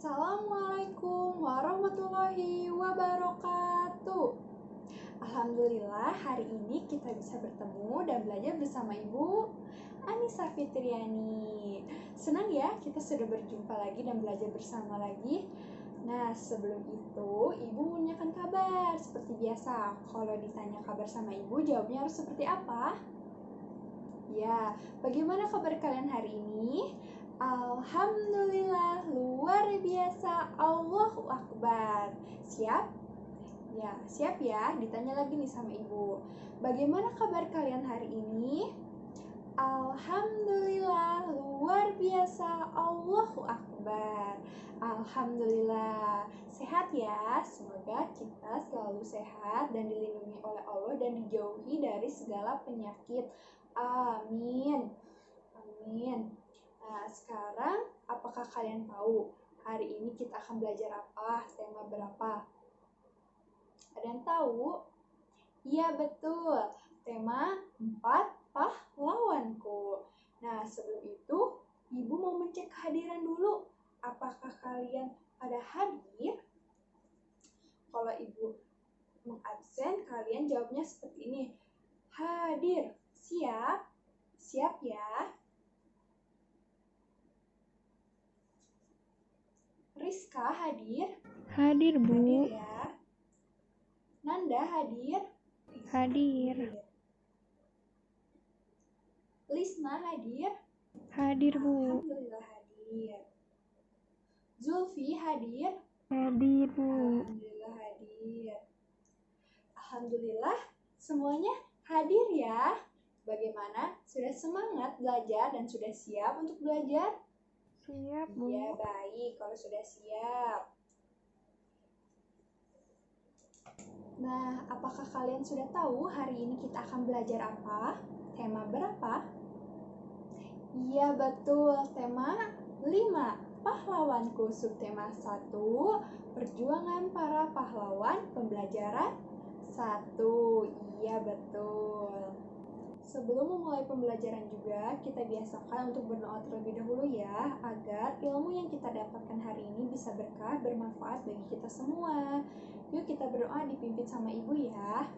Assalamualaikum warahmatullahi wabarakatuh. Alhamdulillah hari ini kita bisa bertemu dan belajar bersama Ibu Anissa Fitriani. Senang ya kita sudah berjumpa lagi dan belajar bersama lagi. Nah, sebelum itu Ibu menanyakan kabar seperti biasa. Kalau ditanya kabar sama Ibu, jawabnya harus seperti apa? Ya, bagaimana kabar kalian hari ini? Alhamdulillah, luar biasa, Allahu Akbar. Siap? Ya, siap ya. Ditanya lagi nih sama Ibu. Bagaimana kabar kalian hari ini? Alhamdulillah, luar biasa, Allahu Akbar. Alhamdulillah. Sehat ya. Semoga kita selalu sehat dan dilindungi oleh Allah dan dijauhi dari segala penyakit. Amin. Amin. Nah, sekarang apakah kalian tahu hari ini kita akan belajar apa? Tema berapa? Ada yang tahu? Iya, betul. Tema 4 pahlawanku. Nah, sebelum itu, Ibu mau mencek kehadiran dulu. Apakah kalian pada hadir? Kalau Ibu mengabsen, kalian jawabnya seperti ini. Hadir. Siap? Siap ya? Rizka hadir? Hadir, Bu. Hadir ya. Nanda hadir? Hadir. Lisna hadir? Hadir, Bu. Alhamdulillah hadir. Zulfi hadir? Hadir, Bu. Alhamdulillah hadir. Alhamdulillah semuanya hadir ya. Bagaimana? Sudah semangat belajar dan sudah siap untuk belajar? Siap, Bu. Ya, baik kalau sudah siap. Nah, apakah kalian sudah tahu hari ini kita akan belajar apa? Tema berapa? Iya, betul. Tema 5. Pahlawanku. Subtema 1. Perjuangan para pahlawan. Pembelajaran 1. Iya, betul. Sebelum memulai pembelajaran juga, kita biasakan untuk berdoa terlebih dahulu ya, agar ilmu yang kita dapatkan hari ini bisa berkah, bermanfaat bagi kita semua. Yuk kita berdoa dipimpin sama Ibu ya.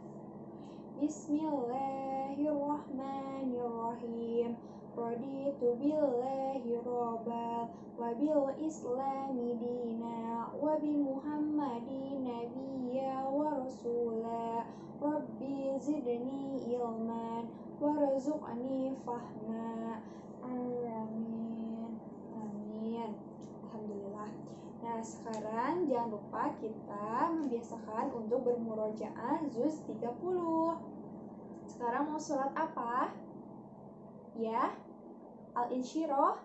Bismillahirrahmanirrahim. Raditu billahi robbal, wa bil islami dina, wa bi muhammadin nabiyya wa rasula. Rabbi zidni ilman warzuqni fahma. Amin. Amin. Alhamdulillah. Nah, sekarang jangan lupa kita membiasakan untuk bermurojaah juz 30. Sekarang mau surat apa? Ya, Al-Insyirah.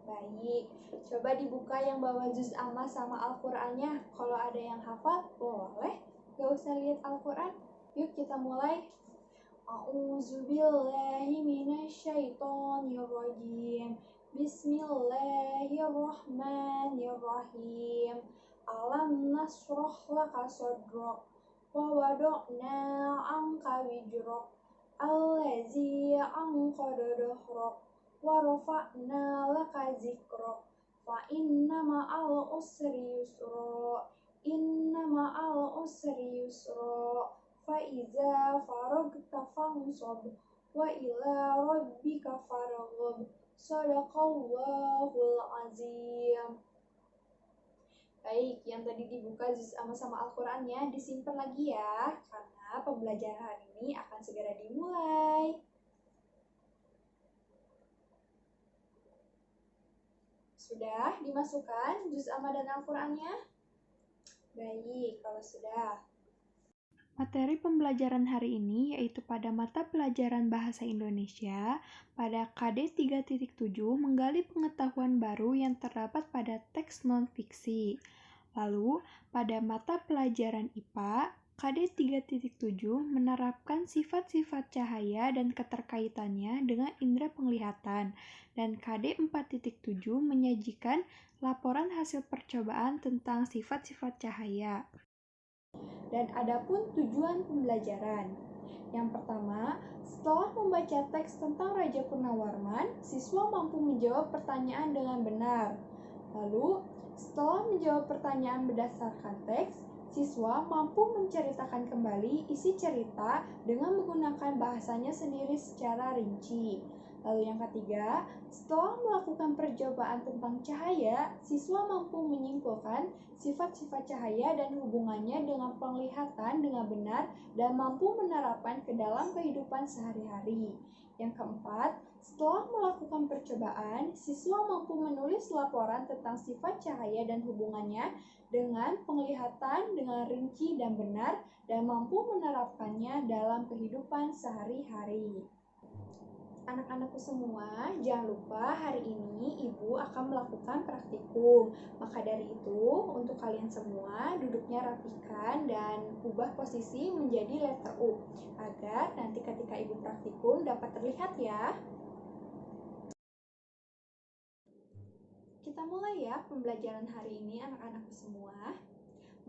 Baik, coba dibuka yang bawa juz amma sama Al-Qur'annya. Kalau ada yang hafal, boleh. Gak usah lihat Al-Qur'an. Yuk kita mulai. A'udzubillahi minasyaitonirrajim. Bismillahirrahmanirrahim. Alam nasroh laka sodrok, wa wadokna angka wijrok, allazi angkoda dohrok, wa rafa'na laka zikrok, fa inna ma'al usri yusro, inna ma'al usri yusro, fa iza faragta fansob, wa ila rabbika farghab. Shadaqallahul azim. Baik, yang tadi dibuka juz sama Al-Qur'annya disimpan lagi ya, karena pembelajaran hari ini akan segera dimulai. Sudah dimasukkan juz amma dan Al-Qur'annya? Baik, kalau sudah. Materi pembelajaran hari ini yaitu pada mata pelajaran Bahasa Indonesia pada KD 3.7 menggali pengetahuan baru yang terdapat pada teks non-fiksi. Lalu, pada mata pelajaran IPA, KD 3.7 menerapkan sifat-sifat cahaya dan keterkaitannya dengan indera penglihatan, dan KD 4.7 menyajikan laporan hasil percobaan tentang sifat-sifat cahaya. Dan adapun tujuan pembelajaran. Yang pertama, setelah membaca teks tentang Raja Purnawarman, siswa mampu menjawab pertanyaan dengan benar. Lalu, Setelah menjawab pertanyaan berdasarkan teks, siswa mampu menceritakan kembali isi cerita dengan menggunakan bahasanya sendiri secara rinci. Lalu yang ketiga, setelah melakukan percobaan tentang cahaya, siswa mampu menyimpulkan sifat-sifat cahaya dan hubungannya dengan penglihatan dengan benar dan mampu menerapkan ke dalam kehidupan sehari-hari. Yang keempat, setelah melakukan percobaan, siswa mampu menulis laporan tentang sifat cahaya dan hubungannya dengan penglihatan dengan rinci dan benar dan mampu menerapkannya dalam kehidupan sehari-hari. Anak-anakku semua, jangan lupa hari ini Ibu akan melakukan praktikum. Maka dari itu, untuk kalian semua duduknya rapikan dan ubah posisi menjadi letter U agar nanti ketika Ibu praktikum dapat terlihat ya. Kita mulai ya pembelajaran hari ini anak-anakku semua.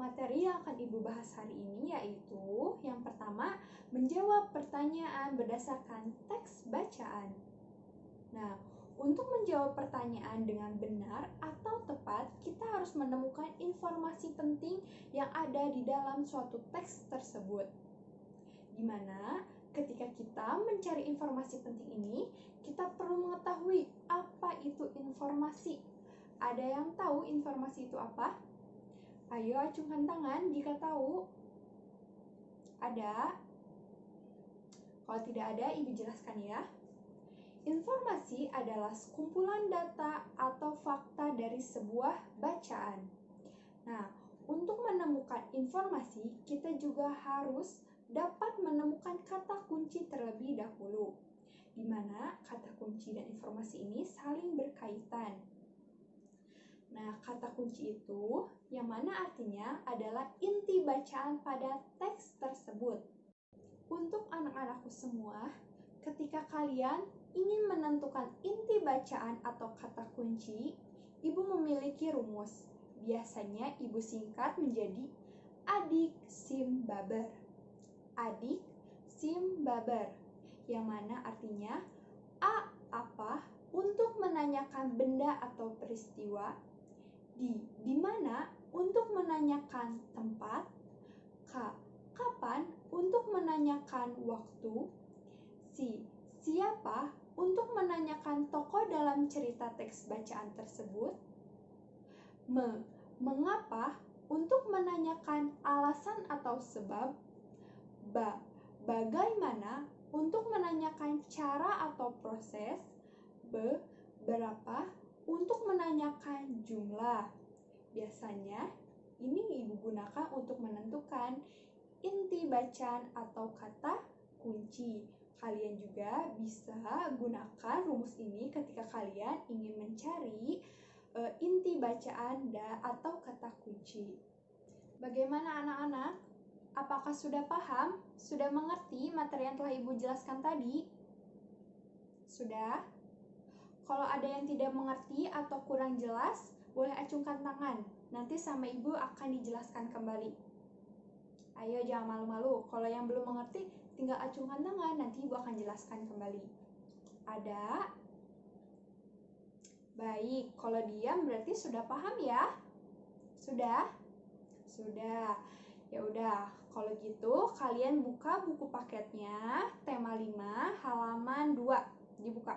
Materi yang akan Ibu bahas hari ini yaitu yang pertama, menjawab pertanyaan berdasarkan teks bacaan. Nah, untuk menjawab pertanyaan dengan benar atau tepat, kita harus menemukan informasi penting yang ada di dalam suatu teks tersebut. Dimana ketika kita mencari informasi penting ini, kita perlu mengetahui apa itu informasi. Ada yang tahu informasi itu apa? Ayo acungkan tangan jika tahu. Ada? Kalau tidak ada, Ibu jelaskan ya. Informasi adalah sekumpulan data atau fakta dari sebuah bacaan. Nah, untuk menemukan informasi, kita juga harus dapat menemukan kata kunci terlebih dahulu, di mana kata kunci dan informasi ini saling berkaitan. Nah, kata kunci itu yang mana artinya adalah inti bacaan pada teks tersebut. Untuk anak-anakku semua, ketika kalian ingin menentukan inti bacaan atau kata kunci, Ibu memiliki rumus. Biasanya Ibu singkat menjadi adik sim baber. Adik sim baber, yang mana artinya A apa untuk menanyakan benda atau peristiwa, di mana untuk menanyakan tempat, kapan untuk menanyakan waktu, siapa untuk menanyakan tokoh dalam cerita teks bacaan tersebut, mengapa untuk menanyakan alasan atau sebab, bagaimana untuk menanyakan cara atau proses, berapa untuk menanyakan jumlah. Biasanya ini Ibu gunakan untuk menentukan inti bacaan atau kata kunci. Kalian juga bisa gunakan rumus ini ketika kalian ingin mencari inti bacaan atau kata kunci. Bagaimana anak-anak? Apakah sudah paham? Sudah mengerti materi yang telah Ibu jelaskan tadi? Sudah? Kalau ada yang tidak mengerti atau kurang jelas, boleh acungkan tangan. Nanti sama Ibu akan dijelaskan kembali. Ayo jangan malu-malu. Kalau yang belum mengerti, tinggal acungkan tangan. Nanti Ibu akan jelaskan kembali. Ada? Baik, kalau diam berarti sudah paham ya? Sudah? Sudah. Ya udah, kalau gitu kalian buka buku paketnya, tema 5, halaman 2. Dibuka.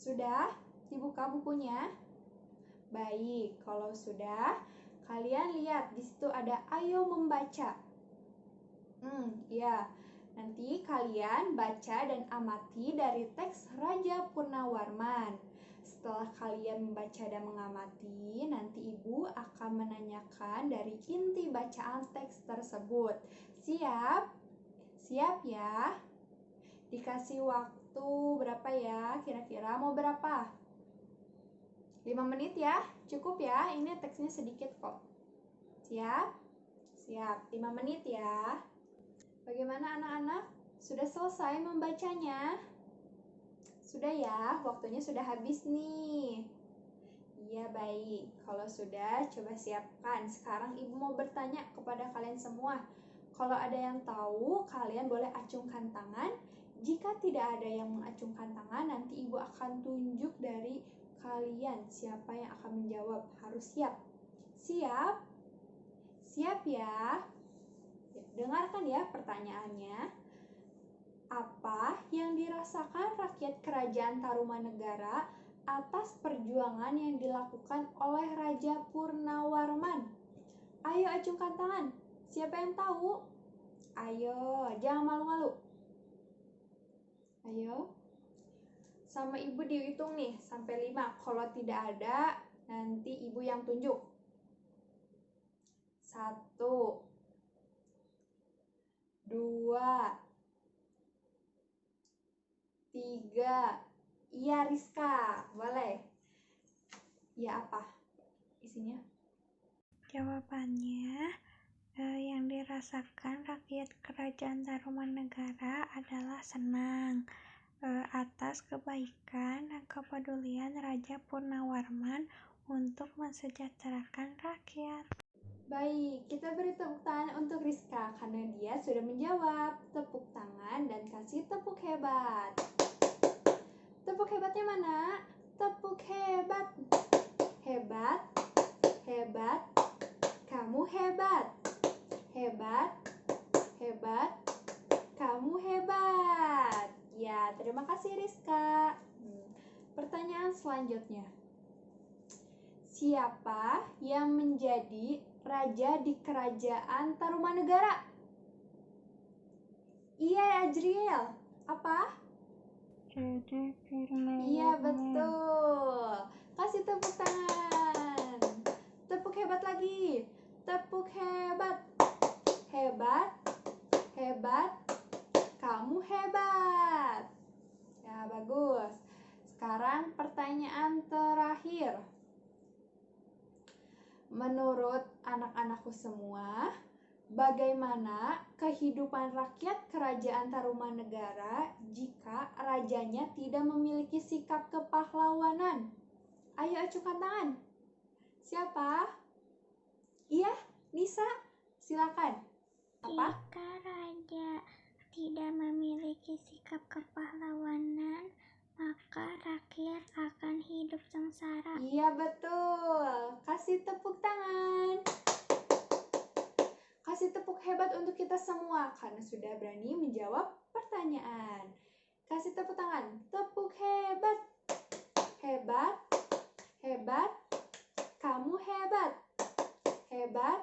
Sudah dibuka bukunya? Baik, kalau sudah, kalian lihat di situ ada ayo membaca. Ya. Nanti kalian baca dan amati dari teks Raja Purnawarman. Setelah kalian membaca dan mengamati, nanti Ibu akan menanyakan dari inti bacaan teks tersebut. Siap? Siap ya? Dikasih waktu berapa ya? Kira-kira mau berapa? 5 menit ya? Cukup ya? Ini teksnya sedikit kok. Siap? Siap. 5 menit ya. Bagaimana anak-anak? Sudah selesai membacanya? Sudah ya? Waktunya sudah habis nih. Iya, baik. Kalau sudah, coba siapkan. Sekarang Ibu mau bertanya kepada kalian semua. Kalau ada yang tahu, kalian boleh acungkan tangan. Jika tidak ada yang mengacungkan tangan, nanti Ibu akan tunjuk dari kalian siapa yang akan menjawab? Harus siap. Siap? Siap ya? Dengarkan ya pertanyaannya. Apa yang dirasakan rakyat kerajaan Tarumanegara atas perjuangan yang dilakukan oleh Raja Purnawarman? Ayo acungkan tangan. Siapa yang tahu? Ayo, jangan malu-malu. Ayo. Sama ibu dihitung nih sampai 5. Kalau tidak ada, nanti ibu yang tunjuk. 1, 2, 3. Iya Rizka, boleh. Ya apa isinya? Jawabannya, yang dirasakan rakyat kerajaan Tarumanegara adalah senang atas kebaikan dan kepedulian Raja Purnawarman untuk mensejahterakan rakyat. Baik, kita beri tepuk tangan untuk Rizka karena dia sudah menjawab. Tepuk tangan dan kasih tepuk hebat. Tepuk hebatnya mana? Tepuk hebat. Hebat, hebat, kamu hebat. Hebat, hebat, kamu hebat. Ya, terima kasih Rizka. Pertanyaan selanjutnya. Siapa yang menjadi raja di kerajaan Tarumanegara? Iya, Ajriel. Apa? Raja Purnawarman. Iya, betul. Kasih tepuk tangan. Tepuk hebat lagi. Tepuk hebat. Hebat, hebat, kamu hebat. Ya, bagus. Sekarang pertanyaan terakhir. Menurut anak-anakku semua, bagaimana kehidupan rakyat kerajaan Tarumanegara jika rajanya tidak memiliki sikap kepahlawanan? Ayo acukan tangan. Siapa? Iya, Nisa, silakan. Apa? Jika raja tidak memiliki sikap kepahlawanan, maka rakyat akan hidup sengsara. Iya, betul. Kasih tepuk tangan. Kasih tepuk hebat untuk kita semua karena sudah berani menjawab pertanyaan. Kasih tepuk tangan. Tepuk hebat. Hebat. Hebat. Kamu hebat. Hebat.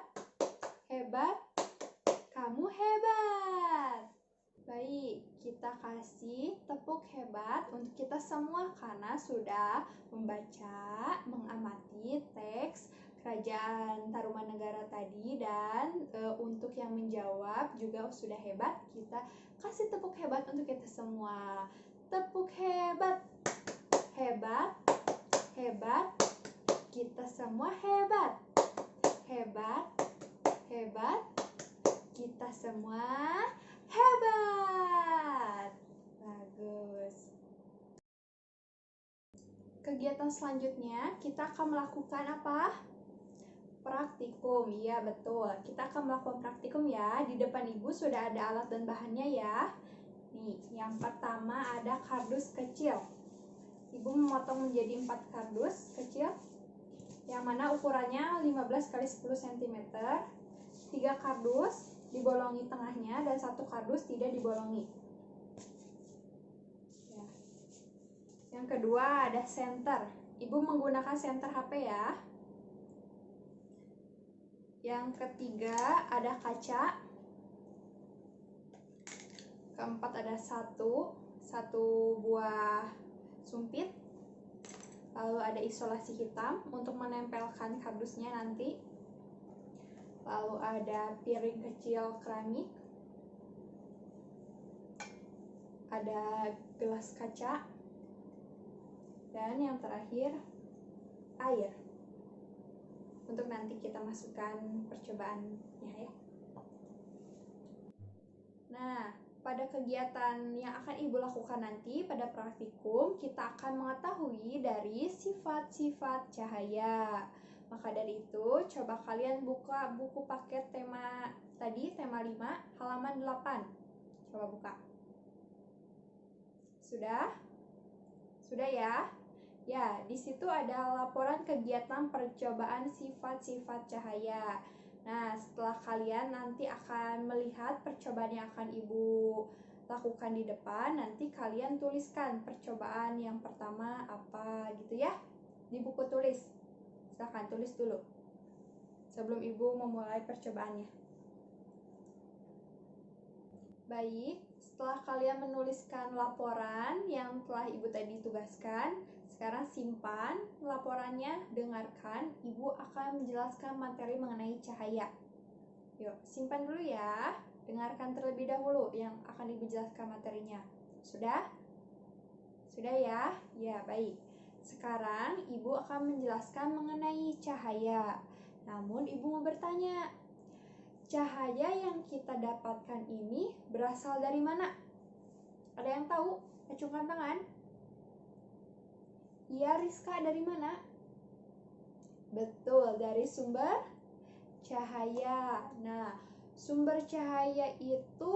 Hebat. Kamu hebat. Baik, kita kasih tepuk hebat untuk kita semua karena sudah membaca, mengamati teks Kerajaan Tarumanegara tadi dan untuk yang menjawab juga sudah hebat. Kita kasih tepuk hebat untuk kita semua. Tepuk hebat. Hebat. Hebat. Kita semua hebat. Hebat. Hebat. Kita semua hebat. Bagus. Kegiatan selanjutnya kita akan melakukan apa? Praktikum. Iya, betul. Kita akan melakukan praktikum ya. Di depan Ibu sudah ada alat dan bahannya ya. Nih, yang pertama ada kardus kecil. Ibu memotong menjadi 4 kardus kecil. Yang mana ukurannya 15 x 10 cm. 3 kardus dibolongi tengahnya dan 1 kardus tidak dibolongi. Ya. Yang kedua ada senter. Ibu menggunakan senter HP ya. Yang ketiga ada kaca. Keempat ada satu buah sumpit. Lalu ada isolasi hitam untuk menempelkan kardusnya nanti. Lalu ada piring kecil keramik, ada gelas kaca, dan yang terakhir air untuk nanti kita masukkan percobaannya ya. Nah, pada kegiatan yang akan Ibu lakukan nanti pada praktikum, kita akan mengetahui dari sifat-sifat cahaya. Maka dari itu, coba kalian buka buku paket tema tadi, tema 5, halaman 8. Coba buka. Sudah? Sudah ya? Ya, di situ ada laporan kegiatan percobaan sifat-sifat cahaya. Nah, setelah kalian nanti akan melihat percobaan yang akan Ibu lakukan di depan, nanti kalian tuliskan percobaan yang pertama apa gitu ya, di buku tulis. Silahkan tulis dulu sebelum Ibu memulai percobaannya. Baik, setelah kalian menuliskan laporan yang telah Ibu tadi tugaskan, sekarang simpan laporannya, dengarkan, Ibu akan menjelaskan materi mengenai cahaya. Yuk, simpan dulu ya, dengarkan terlebih dahulu yang akan Ibu jelaskan materinya. Sudah? Sudah ya? Ya, baik. Sekarang Ibu akan menjelaskan mengenai cahaya. Namun Ibu mau bertanya, cahaya yang kita dapatkan ini berasal dari mana? Ada yang tahu? Acungkan tangan. Iya, Rizka, dari mana? Betul, dari sumber cahaya. Nah, sumber cahaya itu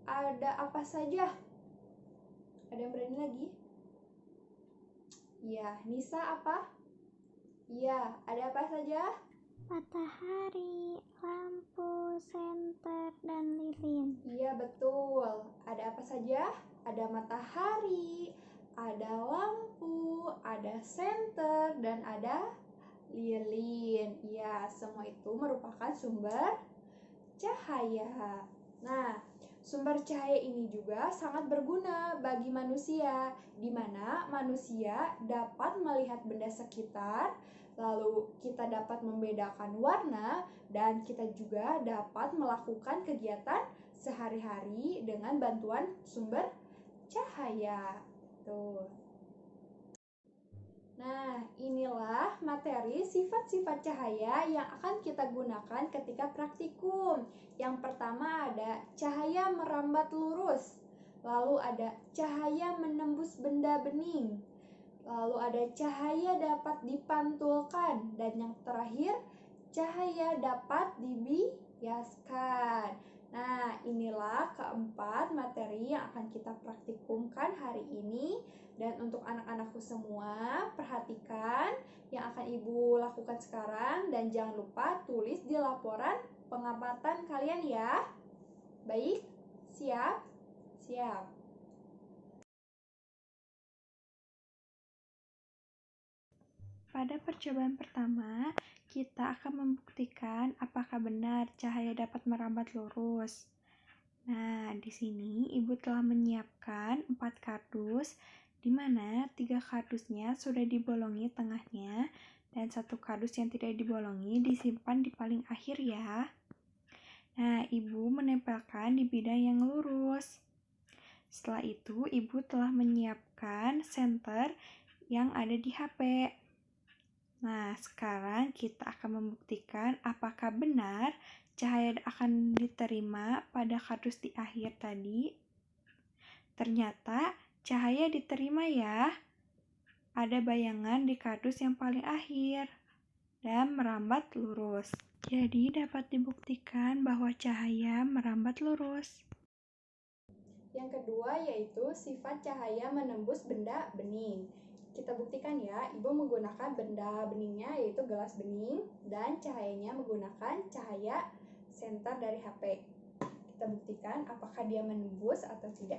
ada apa saja? Ada yang berani lagi? Iya, Nisa apa? Iya, ada apa saja? Matahari, lampu, senter, dan lilin. Iya, betul. Ada apa saja? Ada matahari, ada lampu, ada senter, dan ada lilin. Ya, semua itu merupakan sumber cahaya. Nah, sumber cahaya ini juga sangat berguna bagi manusia, di mana manusia dapat melihat benda sekitar, lalu kita dapat membedakan warna, dan kita juga dapat melakukan kegiatan sehari-hari dengan bantuan sumber cahaya. Tuh. Nah, inilah materi sifat-sifat cahaya yang akan kita gunakan ketika praktikum. Yang pertama ada cahaya merambat lurus, lalu ada cahaya menembus benda bening, lalu ada cahaya dapat dipantulkan, dan yang terakhir cahaya dapat dibiaskan. Nah, inilah keempat materi yang akan kita praktikumkan hari ini. Dan untuk anak-anakku semua, perhatikan yang akan Ibu lakukan sekarang dan jangan lupa tulis di laporan pengamatan kalian ya. Baik, siap? Siap. Pada percobaan pertama, kita akan membuktikan apakah benar cahaya dapat merambat lurus. Nah, di sini Ibu telah menyiapkan 4 kardus, di mana 3 kardusnya sudah dibolongi tengahnya, dan 1 kardus yang tidak dibolongi disimpan di paling akhir ya. Nah, Ibu menempelkan di bidang yang lurus. Setelah itu, Ibu telah menyiapkan senter yang ada di HP. Nah, sekarang kita akan membuktikan apakah benar cahaya akan diterima pada kardus di akhir tadi. Ternyata cahaya diterima ya. Ada bayangan di kardus yang paling akhir dan merambat lurus. Jadi dapat dibuktikan bahwa cahaya merambat lurus. Yang kedua yaitu sifat cahaya menembus benda bening. Kita buktikan ya, Ibu menggunakan benda beningnya yaitu gelas bening dan cahayanya menggunakan cahaya senter dari HP. Kita buktikan apakah dia menembus atau tidak.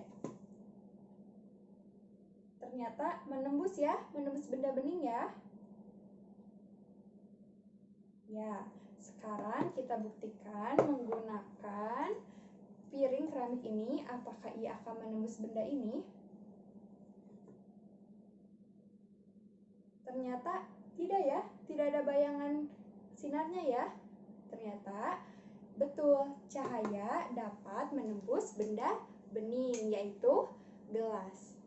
Ternyata menembus ya, menembus benda bening ya. Ya, sekarang kita buktikan menggunakan piring keramik ini, apakah ia akan menembus benda ini? Ternyata tidak ya, tidak ada bayangan sinarnya ya. Ternyata betul, cahaya dapat menembus benda bening, yaitu gelas.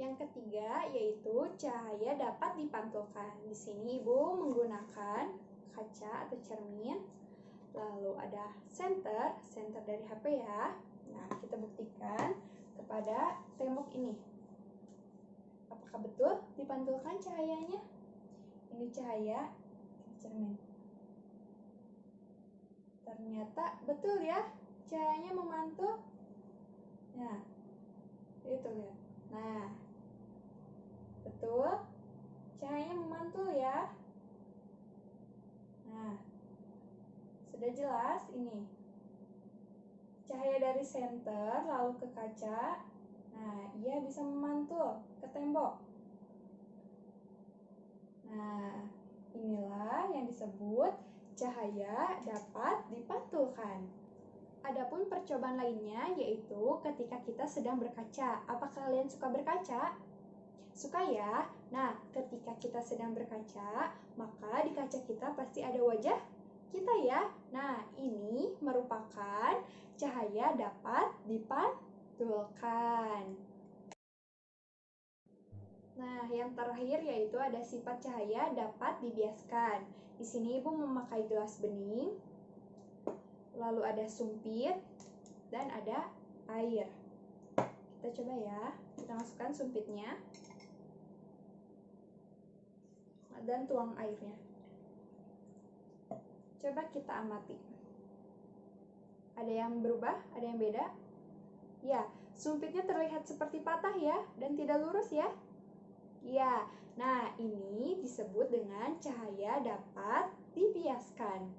Yang ketiga yaitu cahaya dapat dipantulkan. Di sini Ibu menggunakan kaca atau cermin, lalu ada senter dari HP ya. Nah, kita buktikan kepada tembok ini. Apakah betul dipantulkan cahayanya? Ini cahaya cermin. Ternyata betul ya, cahayanya memantul. Nah, itu lihat. Nah, Betul? Cahayanya memantul ya. Nah, sudah jelas ini. Cahaya dari senter lalu ke kaca. Nah, ia bisa memantul ke tembok. Nah, inilah yang disebut cahaya dapat dipantulkan. Adapun percobaan lainnya yaitu ketika kita sedang berkaca. Apakah kalian suka berkaca? Suka ya? Nah, ketika kita sedang berkaca, maka di kaca kita pasti ada wajah kita ya. Nah, ini merupakan cahaya dapat dipantulkan. Nah, yang terakhir yaitu ada sifat cahaya dapat dibiaskan. Di sini Ibu memakai gelas bening, lalu ada sumpit, dan ada air. Kita coba ya, kita masukkan sumpitnya, dan tuang airnya. Coba kita amati. Ada yang berubah? Ada yang beda? Ya, sumpitnya terlihat seperti patah ya, dan tidak lurus ya. Ya, nah ini disebut dengan cahaya dapat dibiaskan.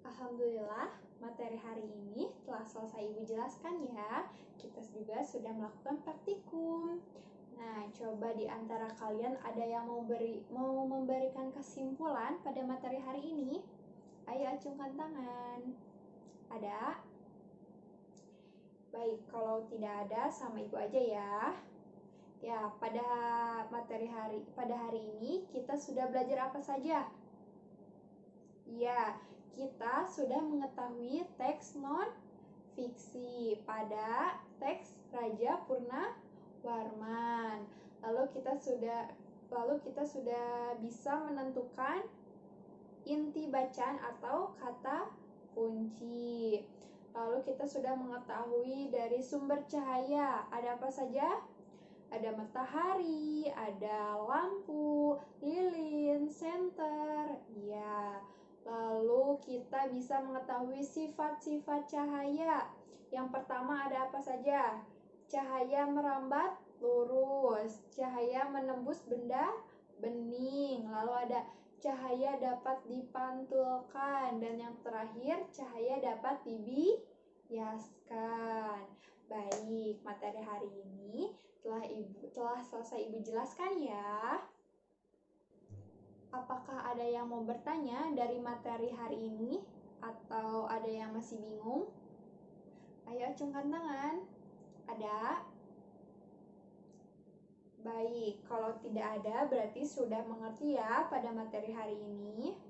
Alhamdulillah, materi hari ini telah selesai Ibu jelaskan ya. Kita juga sudah melakukan praktikum. Nah, coba di antara kalian ada yang mau memberikan kesimpulan pada materi hari ini? Ayo acungkan tangan. Ada? Baik, kalau tidak ada sama Ibu aja ya. Ya, pada hari ini kita sudah belajar apa saja? Ya, kita sudah mengetahui teks non fiksi pada teks Raja Purnawarman. Lalu kita sudah bisa menentukan inti bacaan atau kata kunci. Lalu kita sudah mengetahui dari sumber cahaya. Ada apa saja? Ada matahari, ada lampu, lilin, senter. Ya. Lalu kita bisa mengetahui sifat-sifat cahaya. Yang pertama ada apa saja? Cahaya merambat lurus, cahaya menembus benda bening. Lalu ada cahaya dapat dipantulkan, dan yang terakhir cahaya dapat dibiaskan. Baik, materi hari ini telah selesai Ibu jelaskan ya. Apakah ada yang mau bertanya dari materi hari ini? Atau ada yang masih bingung? Ayo acungkan tangan. Ada? Baik, kalau tidak ada berarti sudah mengerti ya pada materi hari ini.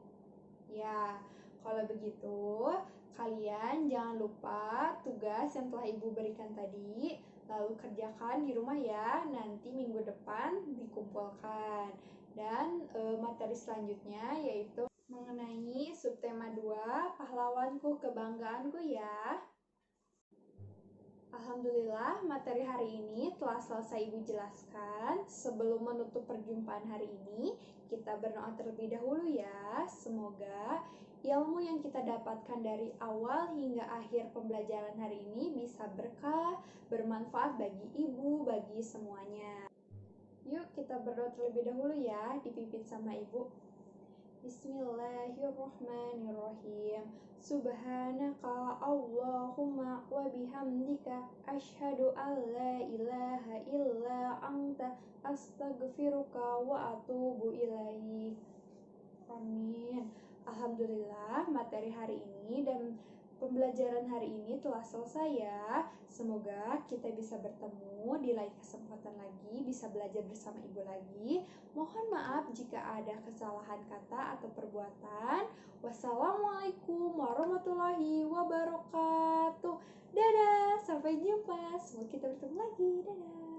Ya, kalau begitu kalian jangan lupa tugas yang telah Ibu berikan tadi, lalu kerjakan di rumah ya, nanti minggu depan dikumpulkan. Dan materi selanjutnya yaitu mengenai subtema 2, pahlawanku kebanggaanku ya. Alhamdulillah, materi hari ini telah selesai Ibu jelaskan. Sebelum menutup perjumpaan hari ini, kita berdoa terlebih dahulu ya. Semoga ilmu yang kita dapatkan dari awal hingga akhir pembelajaran hari ini bisa berkah, bermanfaat bagi Ibu, bagi semuanya. Yuk kita berdoa terlebih dahulu ya, dipimpin sama Ibu. Bismillahirrahmanirrahim. Subhanaka Allahumma wa bihamdika asyhadu an la ilaha illa anta astaghfiruka wa atubu ilaik. Amin. Alhamdulillah, materi hari ini dan pembelajaran hari ini telah selesai ya. Semoga kita bisa bertemu di lain kesempatan lagi, bisa belajar bersama Ibu lagi. Mohon maaf jika ada kesalahan kata atau perbuatan. Wassalamualaikum warahmatullahi wabarakatuh. Dadah, sampai jumpa. Semoga kita bertemu lagi. Dadah.